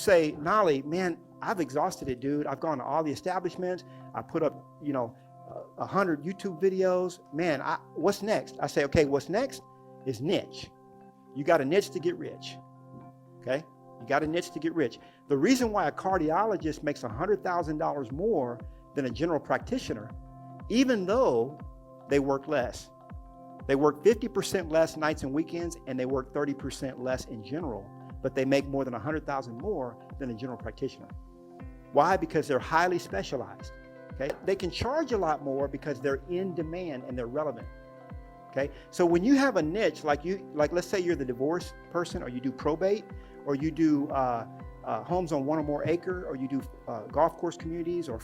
say, Knolly, man, I've exhausted it, dude. I've gone to all the establishments. I put up, 100 YouTube videos. Man, what's next? I say, okay, what's next is niche. You got a niche to get rich, okay? You got a niche to get rich. The reason why a cardiologist makes $100,000 more than a general practitioner, even though they work less. They work 50% less nights and weekends, and they work 30% less in general, but they make more than $100,000 more than a general practitioner. Why? Because they're highly specialized, okay? They can charge a lot more because they're in demand and they're relevant, okay? So when you have a niche, like let's say you're the divorce person, or you do probate, or you do homes on 1 or more acre, or you do golf course communities, or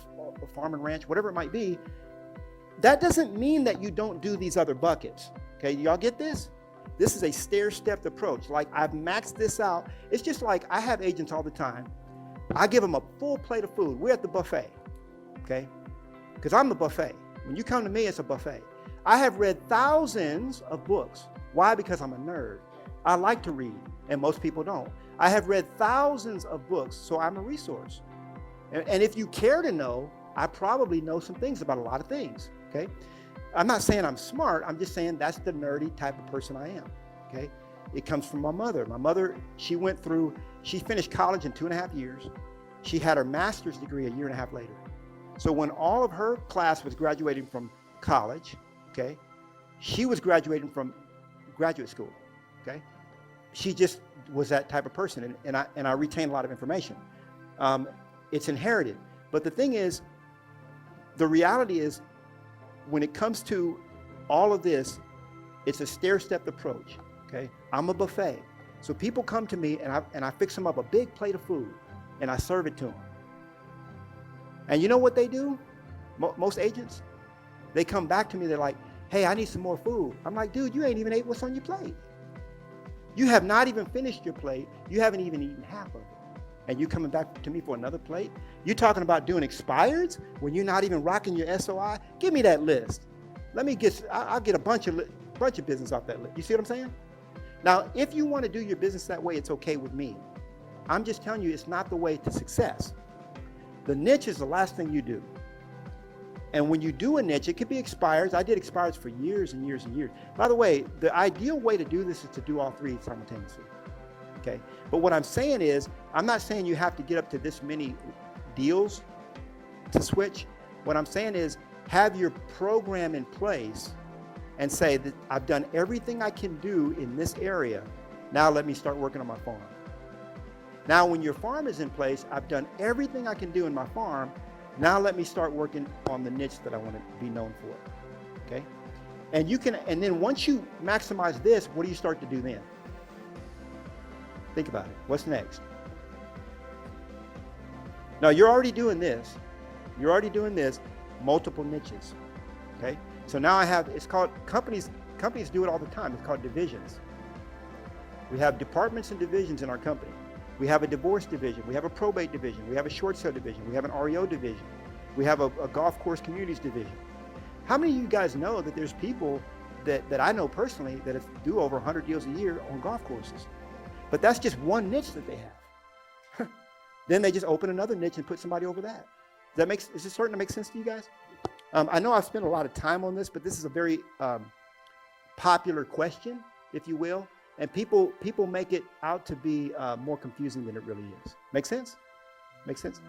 farm and ranch, whatever it might be, that doesn't mean that you don't do these other buckets, okay? Y'all get this? This is a stair-stepped approach. Like, I've maxed this out. It's just like I have agents all the time. I give them a full plate of food. We're at the buffet, okay? Because I'm the buffet. When you come to me, it's a buffet. I have read thousands of books. Why? Because I'm a nerd. I like to read, and most people don't. I have read thousands of books, so I'm a resource. And if you care to know, I probably know some things about a lot of things, okay? I'm not saying I'm smart. I'm just saying that's the nerdy type of person I am, okay? It comes from my mother. My mother, she finished college in 2.5 years. She had her master's degree a 1.5 years later. So when all of her class was graduating from college, okay, she was graduating from graduate school, okay? She just was that type of person, and I retain a lot of information. It's inherited. But the thing is, the reality is, when it comes to all of this, it's a stair-stepped approach, okay? I'm a buffet. So people come to me, and I fix them up a big plate of food, and I serve it to them. And you know what they do? Most agents, they come back to me, they're like, hey, I need some more food. I'm like, dude, you ain't even ate what's on your plate. You have not even finished your plate. You haven't even eaten half of it. And you coming back to me for another plate? You talking about doing expireds when you're not even rocking your SOI? Give me that list. I'll get a bunch of business off that list. You see what I'm saying? Now, if you want to do your business that way, it's okay with me. I'm just telling you, it's not the way to success. The niche is the last thing you do. And when you do a niche, it could be expireds. I did expireds for years and years and years. By the way, the ideal way to do this is to do all three simultaneously. Okay. But what I'm saying is, I'm not saying you have to get up to this many deals to switch. What I'm saying is, have your program in place and say that I've done everything I can do in this area. Now let me start working on my farm. Now when your farm is in place, I've done everything I can do in my farm. Now let me start working on the niche that I want to be known for. Okay? And then once you maximize this, what do you start to do then? Think about it. What's next? Now you're already doing this. You're already doing this, multiple niches. Okay? So now it's called, companies do it all the time. It's called divisions. We have departments and divisions in our company. We have a divorce division. We have a probate division. We have a short sale division. We have an REO division. We have a golf course communities division. How many of you guys know that there's people that I know personally that do over 100 deals a year on golf courses? But that's just one niche that they have. Then they just open another niche and put somebody over that. Is it starting to make sense to you guys? I know I've spent a lot of time on this, but this is a very popular question, if you will. And people make it out to be more confusing than it really is. Make sense? Make sense?